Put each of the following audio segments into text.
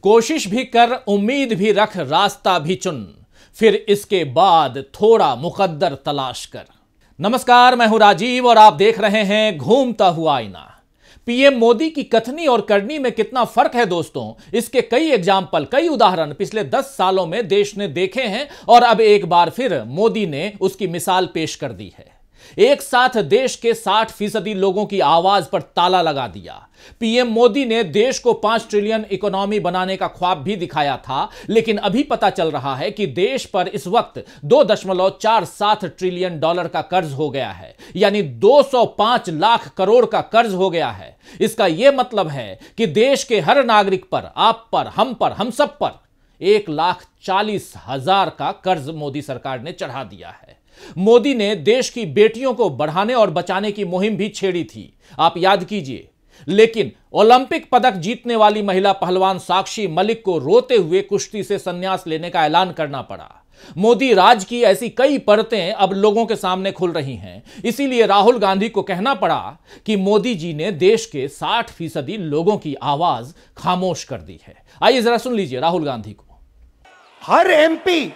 कोशिश भी कर, उम्मीद भी रख, रास्ता भी चुन, फिर इसके बाद थोड़ा मुकद्दर तलाश कर। नमस्कार, मैं हूं राजीव और आप देख रहे हैं घूमता हुआ आईना। पीएम मोदी की कथनी और करनी में कितना फर्क है दोस्तों, इसके कई एग्जाम्पल, कई उदाहरण पिछले 10 सालों में देश ने देखे हैं और अब एक बार फिर मोदी ने उसकी मिसाल पेश कर दी है। एक साथ देश के 60% लोगों की आवाज पर ताला लगा दिया। पीएम मोदी ने देश को 5 ट्रिलियन इकोनॉमी बनाने का ख्वाब भी दिखाया था, लेकिन अभी पता चल रहा है कि देश पर इस वक्त 2.47 ट्रिलियन डॉलर का कर्ज हो गया है, यानी 205 लाख करोड़ का कर्ज हो गया है। इसका यह मतलब है कि देश के हर नागरिक पर, आप पर, हम सब पर 1,40,000 का कर्ज मोदी सरकार ने चढ़ा दिया है। मोदी ने देश की बेटियों को बढ़ाने और बचाने की मुहिम भी छेड़ी थी, आप याद कीजिए। लेकिन ओलंपिक पदक जीतने वाली महिला पहलवान साक्षी मलिक को रोते हुए कुश्ती से संन्यास लेने का ऐलान करना पड़ा। मोदी राज की ऐसी कई परतें अब लोगों के सामने खुल रही हैं। इसीलिए राहुल गांधी को कहना पड़ा कि मोदी जी ने देश के 60% लोगों की आवाज खामोश कर दी है। आइए जरा सुन लीजिए राहुल गांधी को। हर एमपी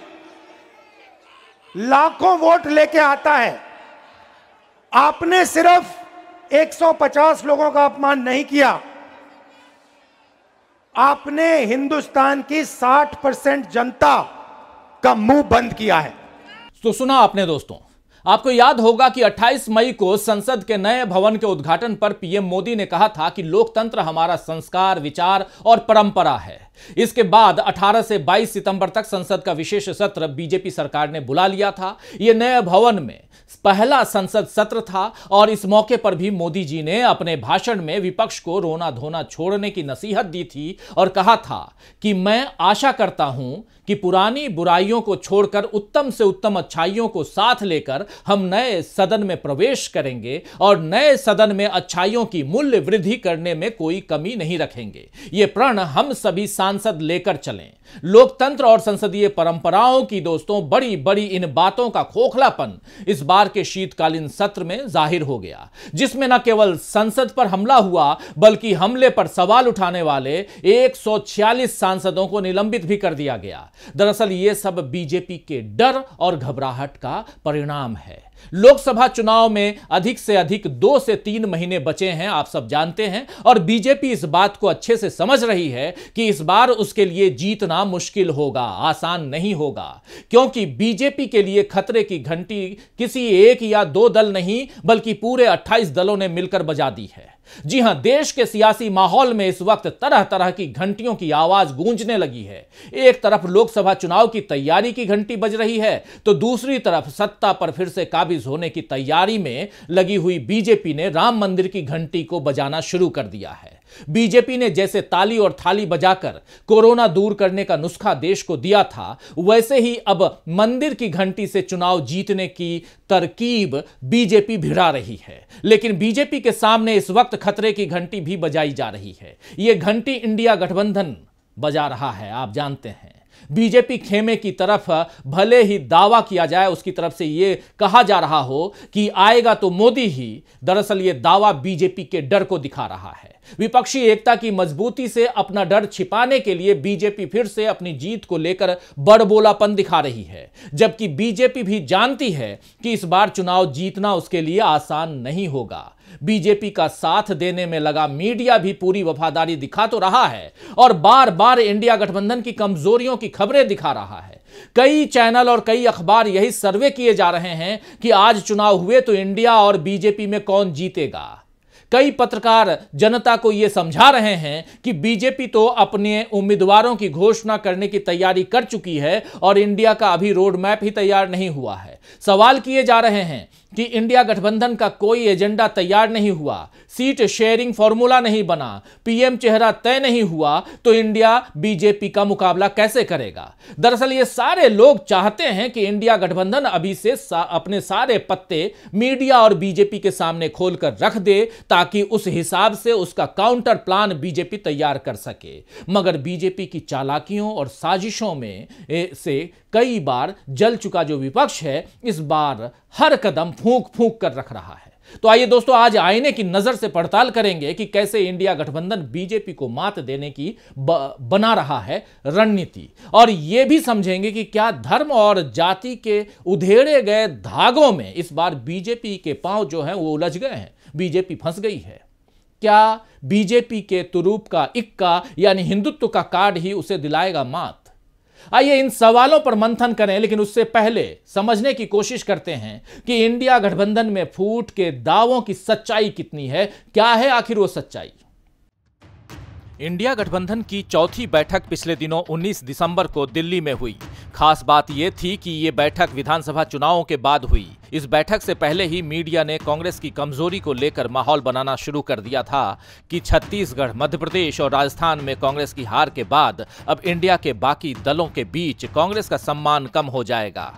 लाखों वोट लेके आता है, आपने सिर्फ 150 लोगों का अपमान नहीं किया, आपने हिंदुस्तान की 60% जनता का मुंह बंद किया है। तो सुना आपने दोस्तों, आपको याद होगा कि 28 मई को संसद के नए भवन के उद्घाटन पर पीएम मोदी ने कहा था कि लोकतंत्र हमारा संस्कार, विचार और परंपरा है। इसके बाद 18 से 22 सितंबर तक संसद का विशेष सत्र बीजेपी सरकार ने बुला लिया था। यह नए भवन में पहला संसद सत्र था और इस मौके पर भी मोदी जी ने अपने भाषण में विपक्ष को रोना धोना छोड़ने की नसीहत दी थी और कहा था कि मैं आशा करता हूं कि पुरानी बुराइयों को छोड़कर उत्तम से उत्तम अच्छाइयों को साथ लेकर हम नए सदन में प्रवेश करेंगे और नए सदन में अच्छाइयों की मूल्य वृद्धि करने में कोई कमी नहीं रखेंगे। यह प्रण हम सभी सांसद लेकर चलें। लोकतंत्र और संसदीय परंपराओं की दोस्तों बड़ी बड़ी इन बातों का खोखलापन इस बार के शीतकालीन सत्र में जाहिर हो गया, जिसमें न केवल संसद पर हमला हुआ बल्कि हमले पर सवाल उठाने वाले 146 सांसदों को निलंबित भी कर दिया गया। दरअसल यह सब बीजेपी के डर और घबराहट का परिणाम है। लोकसभा चुनाव में अधिक से अधिक 2 से 3 महीने बचे हैं, आप सब जानते हैं, और बीजेपी इस बात को अच्छे से समझ रही है कि इस बार उसके लिए जीतना मुश्किल होगा, आसान नहीं होगा, क्योंकि बीजेपी के लिए खतरे की घंटी किसी एक या 2 दल नहीं बल्कि पूरे 28 दलों ने मिलकर बजा दी है। जी हां, देश के सियासी माहौल में इस वक्त तरह तरह की घंटियों की आवाज गूंजने लगी है। एक तरफ लोकसभा चुनाव की तैयारी की घंटी बज रही है, तो दूसरी तरफ सत्ता पर फिर से काबिज होने की तैयारी में लगी हुई बीजेपी ने राम मंदिर की घंटी को बजाना शुरू कर दिया है। बीजेपी ने जैसे ताली और थाली बजाकर कोरोना दूर करने का नुस्खा देश को दिया था, वैसे ही अब मंदिर की घंटी से चुनाव जीतने की तरकीब बीजेपी भिड़ा रही है। लेकिन बीजेपी के सामने इस वक्त खतरे की घंटी भी बजाई जा रही है। यह घंटी इंडिया गठबंधन बजा रहा है, आप जानते हैं। बीजेपी खेमे की तरफ भले ही दावा किया जाए, उसकी तरफ से यह कहा जा रहा हो कि आएगा तो मोदी ही, दरअसल यह दावा बीजेपी के डर को दिखा रहा है। विपक्षी एकता की मजबूती से अपना डर छिपाने के लिए बीजेपी फिर से अपनी जीत को लेकर बड़बोलापन दिखा रही है, जबकि बीजेपी भी जानती है कि इस बार चुनाव जीतना उसके लिए आसान नहीं होगा। बीजेपी का साथ देने में लगा मीडिया भी पूरी वफादारी दिखा तो रहा है और बार बार इंडिया गठबंधन की कमजोरियों की खबरें दिखा रहा है। कई चैनल और कई अखबार यही सर्वे किए जा रहे हैं कि आज चुनाव हुए तो इंडिया और बीजेपी में कौन जीतेगा। कई पत्रकार जनता को यह समझा रहे हैं कि बीजेपी तो अपने उम्मीदवारों की घोषणा करने की तैयारी कर चुकी है और इंडिया का अभी रोड मैप ही तैयार नहीं हुआ है। सवाल किए जा रहे हैं कि इंडिया गठबंधन का कोई एजेंडा तैयार नहीं हुआ, सीट शेयरिंग फॉर्मूला नहीं बना, पीएम चेहरा तय नहीं हुआ, तो इंडिया बीजेपी का मुकाबला कैसे करेगा। दरअसल ये सारे लोग चाहते हैं कि इंडिया गठबंधन अभी से अपने सारे पत्ते मीडिया और बीजेपी के सामने खोलकर रख दे, ताकि उस हिसाब से उसका काउंटर प्लान बीजेपी तैयार कर सके। मगर बीजेपी की चालाकियों और साजिशों में से कई बार जल चुका जो विपक्ष है, इस बार हर कदम फूंक फूंक कर रख रहा है। तो आइए दोस्तों, आज आईने की नजर से पड़ताल करेंगे कि कैसे इंडिया गठबंधन बीजेपी को मात देने की बना रहा है रणनीति, और यह भी समझेंगे कि क्या धर्म और जाति के उधेड़े गए धागों में इस बार बीजेपी के पांव जो हैं वो उलझ गए हैं, बीजेपी फंस गई है। क्या बीजेपी के तुरूप का इक्का यानी हिंदुत्व का कार्ड ही उसे दिलाएगा मात? आइए इन सवालों पर मंथन करें, लेकिन उससे पहले समझने की कोशिश करते हैं कि इंडिया गठबंधन में फूट के दावों की सच्चाई कितनी है, क्या है आखिर वो सच्चाई। इंडिया गठबंधन की चौथी बैठक पिछले दिनों 19 दिसंबर को दिल्ली में हुई। खास बात यह थी कि ये बैठक विधानसभा चुनावों के बाद हुई। इस बैठक से पहले ही मीडिया ने कांग्रेस की कमजोरी को लेकर माहौल बनाना शुरू कर दिया था कि छत्तीसगढ़, मध्य प्रदेश और राजस्थान में कांग्रेस की हार के बाद अब इंडिया के बाकी दलों के बीच कांग्रेस का सम्मान कम हो जाएगा।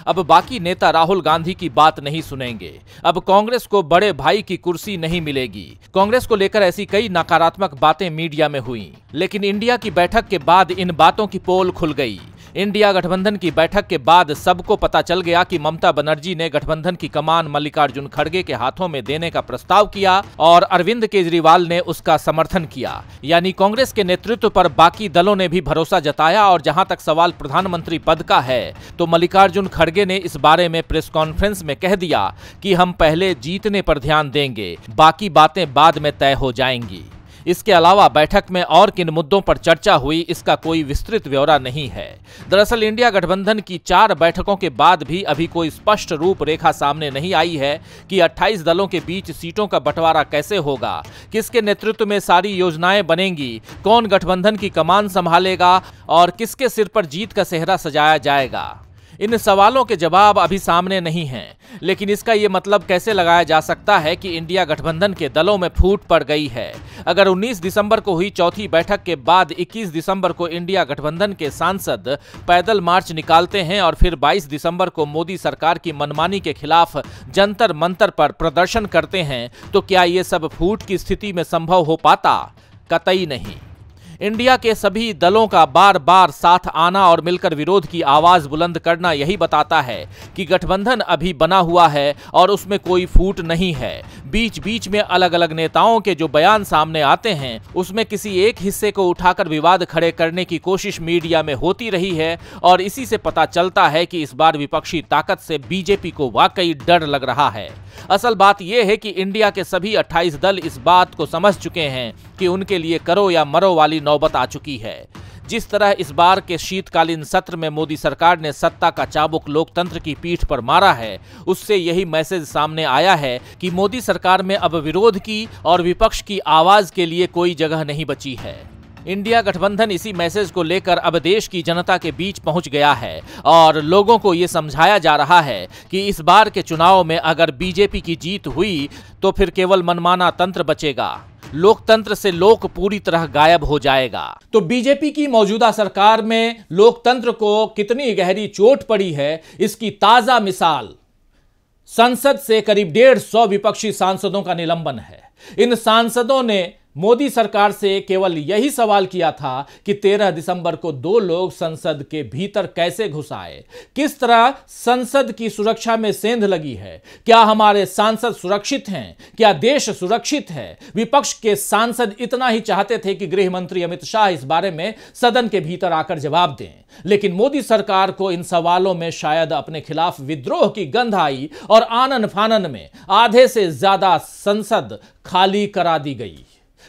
अब बाकी नेता राहुल गांधी की बात नहीं सुनेंगे। अब कांग्रेस को बड़े भाई की कुर्सी नहीं मिलेगी। कांग्रेस को लेकर ऐसी कई नकारात्मक बातें मीडिया में हुई, लेकिन इंडिया की बैठक के बाद इन बातों की पोल खुल गई। इंडिया गठबंधन की बैठक के बाद सबको पता चल गया कि ममता बनर्जी ने गठबंधन की कमान मल्लिकार्जुन खड़गे के हाथों में देने का प्रस्ताव किया और अरविंद केजरीवाल ने उसका समर्थन किया। यानी कांग्रेस के नेतृत्व पर बाकी दलों ने भी भरोसा जताया। और जहां तक सवाल प्रधानमंत्री पद का है, तो मल्लिकार्जुन खड़गे ने इस बारे में प्रेस कॉन्फ्रेंस में कह दिया कि हम पहले जीतने पर ध्यान देंगे, बाकी बातें बाद में तय हो जाएंगी। इसके अलावा बैठक में और किन मुद्दों पर चर्चा हुई, इसका कोई विस्तृत ब्यौरा नहीं है। दरअसल इंडिया गठबंधन की 4 बैठकों के बाद भी अभी कोई स्पष्ट रूपरेखा सामने नहीं आई है कि 28 दलों के बीच सीटों का बंटवारा कैसे होगा, किसके नेतृत्व में सारी योजनाएं बनेंगी, कौन गठबंधन की कमान संभालेगा और किसके सिर पर जीत का सेहरा सजाया जाएगा। इन सवालों के जवाब अभी सामने नहीं हैं, लेकिन इसका ये मतलब कैसे लगाया जा सकता है कि इंडिया गठबंधन के दलों में फूट पड़ गई है। अगर 19 दिसंबर को हुई चौथी बैठक के बाद 21 दिसंबर को इंडिया गठबंधन के सांसद पैदल मार्च निकालते हैं और फिर 22 दिसंबर को मोदी सरकार की मनमानी के खिलाफ जंतर मंतर पर प्रदर्शन करते हैं, तो क्या ये सब फूट की स्थिति में संभव हो पाता? कतई नहीं। इंडिया के सभी दलों का बार बार साथ आना और मिलकर विरोध की आवाज बुलंद करना यही बताता है कि गठबंधन अभी बना हुआ है और उसमें कोई फूट नहीं है। बीच बीच में अलग अलग नेताओं के जो बयान सामने आते हैं, उसमें किसी एक हिस्से को उठाकर विवाद खड़े करने की कोशिश मीडिया में होती रही है और इसी से पता चलता है कि इस बार विपक्षी ताकत से बीजेपी को वाकई डर लग रहा है। असल बात यह है कि इंडिया के सभी 28 दल इस बात को समझ चुके हैं कि उनके लिए करो या मरो वाली नौबत आ चुकी है। जिस तरह इस बार के शीतकालीन सत्र में मोदी सरकार ने सत्ता का चाबुक लोकतंत्र की पीठ पर मारा है, उससे यही मैसेज सामने आया है कि मोदी सरकार में अब विरोध की और विपक्ष की आवाज के लिए कोई जगह नहीं बची है। इंडिया गठबंधन इसी मैसेज को लेकर अब देश की जनता के बीच पहुंच गया है और लोगों को यह समझाया जा रहा है कि इस बार के चुनाव में अगर बीजेपी की जीत हुई तो फिर केवल मनमाना तंत्र बचेगा, लोकतंत्र से लोक पूरी तरह गायब हो जाएगा। तो बीजेपी की मौजूदा सरकार में लोकतंत्र को कितनी गहरी चोट पड़ी है, इसकी ताजा मिसाल संसद से करीब 150 विपक्षी सांसदों का निलंबन है। इन सांसदों ने मोदी सरकार से केवल यही सवाल किया था कि 13 दिसंबर को 2 लोग संसद के भीतर कैसे घुस आए, किस तरह संसद की सुरक्षा में सेंध लगी है, क्या हमारे सांसद सुरक्षित हैं, क्या देश सुरक्षित है। विपक्ष के सांसद इतना ही चाहते थे कि गृह मंत्री अमित शाह इस बारे में सदन के भीतर आकर जवाब दें, लेकिन मोदी सरकार को इन सवालों में शायद अपने खिलाफ विद्रोह की गंध आई और आनन फानन में आधे से ज्यादा संसद खाली करा दी गई।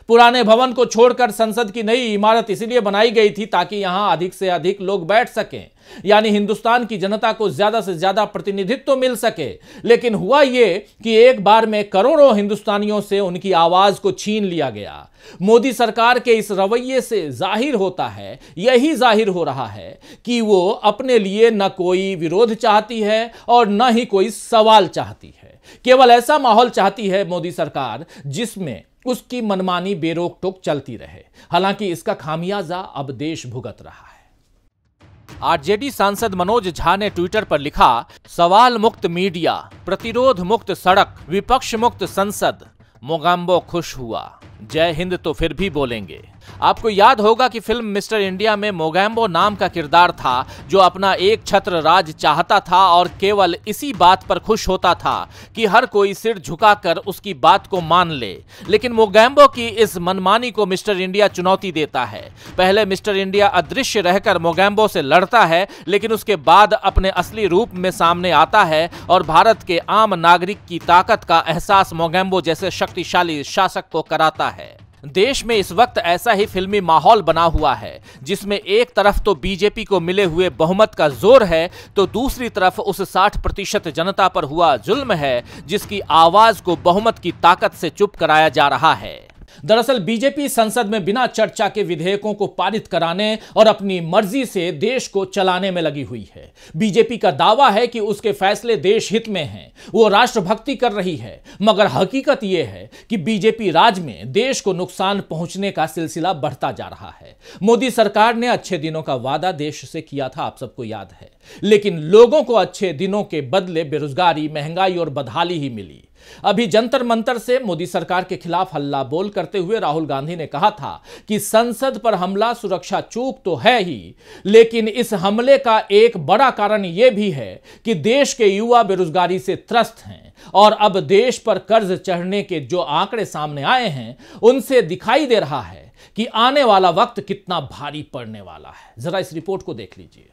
पुराने भवन को छोड़कर संसद की नई इमारत इसलिए बनाई गई थी ताकि यहां अधिक से अधिक लोग बैठ सकें, यानी हिंदुस्तान की जनता को ज्यादा से ज्यादा प्रतिनिधित्व मिल सके। लेकिन हुआ यह कि एक बार में करोड़ों हिंदुस्तानियों से उनकी आवाज को छीन लिया गया। मोदी सरकार के इस रवैये से जाहिर होता है, यही जाहिर हो रहा है कि वो अपने लिए न कोई विरोध चाहती है और न ही कोई सवाल चाहती है। केवल ऐसा माहौल चाहती है मोदी सरकार जिसमें उसकी मनमानी बेरोक टोक चलती रहे। हालांकि इसका खामियाजा अब देश भुगत रहा है। आरजेडी सांसद मनोज झा ने ट्विटर पर लिखा, सवाल मुक्त मीडिया, प्रतिरोध मुक्त सड़क, विपक्ष मुक्त संसद, मोगाम्बो खुश हुआ। जय हिंद तो फिर भी बोलेंगे। आपको याद होगा कि फिल्म मिस्टर इंडिया में मोगैम्बो नाम का किरदार था जो अपना एक छत्र राज चाहता था और केवल इसी बात पर खुश होता था कि हर कोई सिर झुकाकर उसकी बात को मान ले। लेकिन मोगैम्बो की इस मनमानी को मिस्टर इंडिया चुनौती देता है। पहले मिस्टर इंडिया अदृश्य रहकर मोगैम्बो से लड़ता है, लेकिन उसके बाद अपने असली रूप में सामने आता है और भारत के आम नागरिक की ताकत का एहसास मोगैम्बो जैसे शक्तिशाली शासक को कराता है। देश में इस वक्त ऐसा ही फिल्मी माहौल बना हुआ है जिसमें एक तरफ तो बीजेपी को मिले हुए बहुमत का जोर है, तो दूसरी तरफ उस 60% जनता पर हुआ जुल्म है जिसकी आवाज को बहुमत की ताकत से चुप कराया जा रहा है। दरअसल बीजेपी संसद में बिना चर्चा के विधेयकों को पारित कराने और अपनी मर्जी से देश को चलाने में लगी हुई है। बीजेपी का दावा है कि उसके फैसले देश हित में हैं, वो राष्ट्रभक्ति कर रही है, मगर हकीकत यह है कि बीजेपी राज में देश को नुकसान पहुंचने का सिलसिला बढ़ता जा रहा है। मोदी सरकार ने अच्छे दिनों का वादा देश से किया था, आप सबको याद है, लेकिन लोगों को अच्छे दिनों के बदले बेरोजगारी, महंगाई और बदहाली ही मिली। अभी जंतर मंतर से मोदी सरकार के खिलाफ हल्ला बोल करते हुए राहुल गांधी ने कहा था कि संसद पर हमला सुरक्षा चूक तो है ही, लेकिन इस हमले का एक बड़ा कारण यह भी है कि देश के युवा बेरोजगारी से त्रस्त हैं और अब देश पर कर्ज चढ़ने के जो आंकड़े सामने आए हैं उनसे दिखाई दे रहा है कि आने वाला वक्त कितना भारी पड़ने वाला है। जरा इस रिपोर्ट को देख लीजिए।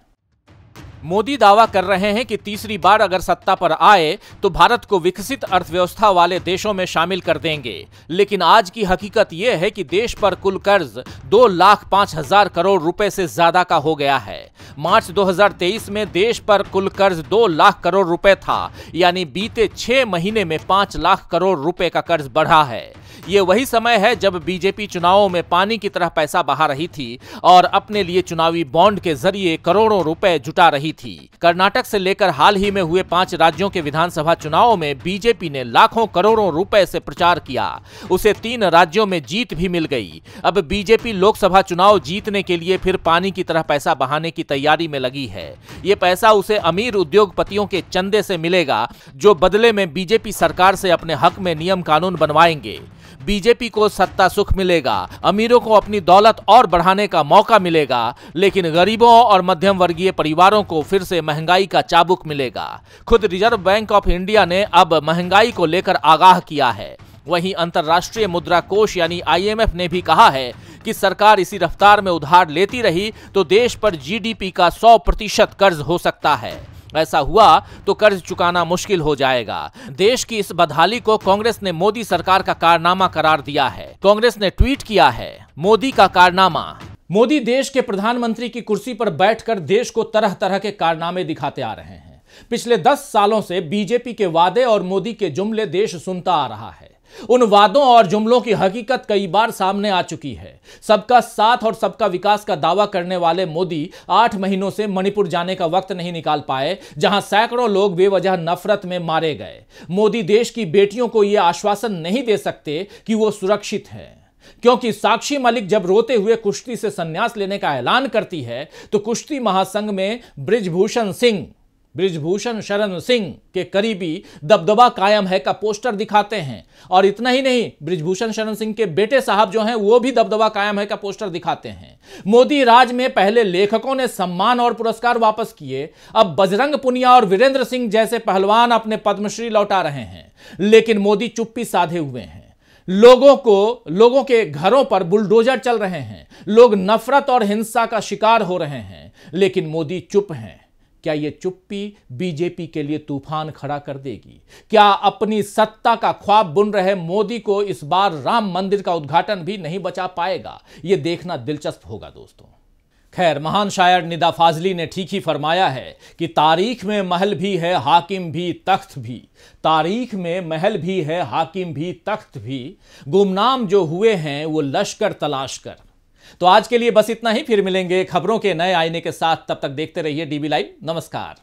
मोदी दावा कर रहे हैं कि तीसरी बार अगर सत्ता पर आए तो भारत को विकसित अर्थव्यवस्था वाले देशों में शामिल कर देंगे, लेकिन आज की हकीकत यह है कि देश पर कुल कर्ज 2,05,000 करोड़ रुपए से ज्यादा का हो गया है। मार्च 2023 में देश पर कुल कर्ज 2 लाख करोड़ रुपए था, यानी बीते 6 महीने में 5 लाख करोड़ रुपए का कर्ज बढ़ा है। ये वही समय है जब बीजेपी चुनावों में पानी की तरह पैसा बहा रही थी और अपने लिए चुनावी बॉन्ड के जरिए करोड़ों रुपए जुटा रही थी। कर्नाटक से लेकर हाल ही में हुए 5 राज्यों के विधानसभा चुनावों में बीजेपी ने लाखों करोड़ों रुपए से प्रचार किया, उसे 3 राज्यों में जीत भी मिल गई। अब बीजेपी लोकसभा चुनाव जीतने के लिए फिर पानी की तरह पैसा बहाने की तैयारी में लगी है। ये पैसा उसे अमीर उद्योगपतियों के चंदे से मिलेगा जो बदले में बीजेपी सरकार से अपने हक में नियम कानून बनवाएंगे। बीजेपी को सत्ता सुख मिलेगा, अमीरों को अपनी दौलत और बढ़ाने का मौका मिलेगा, लेकिन गरीबों और मध्यम वर्गीय परिवारों को फिर से महंगाई का चाबुक मिलेगा। खुद रिजर्व बैंक ऑफ इंडिया ने अब महंगाई को लेकर आगाह किया है। वहीं अंतर्राष्ट्रीय मुद्रा कोष यानी IMF ने भी कहा है कि सरकार इसी रफ्तार में उधार लेती रही तो देश पर GDP का 100% कर्ज हो सकता है। ऐसा हुआ तो कर्ज चुकाना मुश्किल हो जाएगा। देश की इस बदहाली को कांग्रेस ने मोदी सरकार का कारनामा करार दिया है। कांग्रेस ने ट्वीट किया है, मोदी का कारनामा। मोदी देश के प्रधानमंत्री की कुर्सी पर बैठकर देश को तरह तरह के कारनामे दिखाते आ रहे हैं। पिछले 10 सालों से बीजेपी के वादे और मोदी के जुमले देश सुनता आ रहा है। उन वादों और जुमलों की हकीकत कई बार सामने आ चुकी है। सबका साथ और सबका विकास का दावा करने वाले मोदी 8 महीनों से मणिपुर जाने का वक्त नहीं निकाल पाए, जहां सैकड़ों लोग बेवजह नफरत में मारे गए। मोदी देश की बेटियों को यह आश्वासन नहीं दे सकते कि वो सुरक्षित हैं, क्योंकि साक्षी मलिक जब रोते हुए कुश्ती से संन्यास लेने का ऐलान करती है तो कुश्ती महासंघ में बृजभूषण शरण सिंह के करीबी दबदबा कायम है का पोस्टर दिखाते हैं। और इतना ही नहीं, बृजभूषण शरण सिंह के बेटे साहब जो हैं वो भी दबदबा कायम है का पोस्टर दिखाते हैं। मोदी राज में पहले लेखकों ने सम्मान और पुरस्कार वापस किए, अब बजरंग पुनिया और वीरेंद्र सिंह जैसे पहलवान अपने पद्मश्री लौटा रहे हैं, लेकिन मोदी चुप्पी साधे हुए हैं। लोगों के घरों पर बुलडोजर चल रहे हैं, लोग नफरत और हिंसा का शिकार हो रहे हैं, लेकिन मोदी चुप हैं। क्या यह चुप्पी बीजेपी के लिए तूफान खड़ा कर देगी? क्या अपनी सत्ता का ख्वाब बुन रहे मोदी को इस बार राम मंदिर का उद्घाटन भी नहीं बचा पाएगा? यह देखना दिलचस्प होगा दोस्तों। खैर, महान शायर निदा फाजली ने ठीक ही फरमाया है कि तारीख में महल भी है, हाकिम भी, तख्त भी। तारीख में महल भी है, हाकिम भी, तख्त भी। गुमनाम जो हुए हैं वो लश्कर तलाश कर। तो आज के लिए बस इतना ही। फिर मिलेंगे खबरों के नए आईने के साथ। तब तक देखते रहिए DB लाइव। नमस्कार।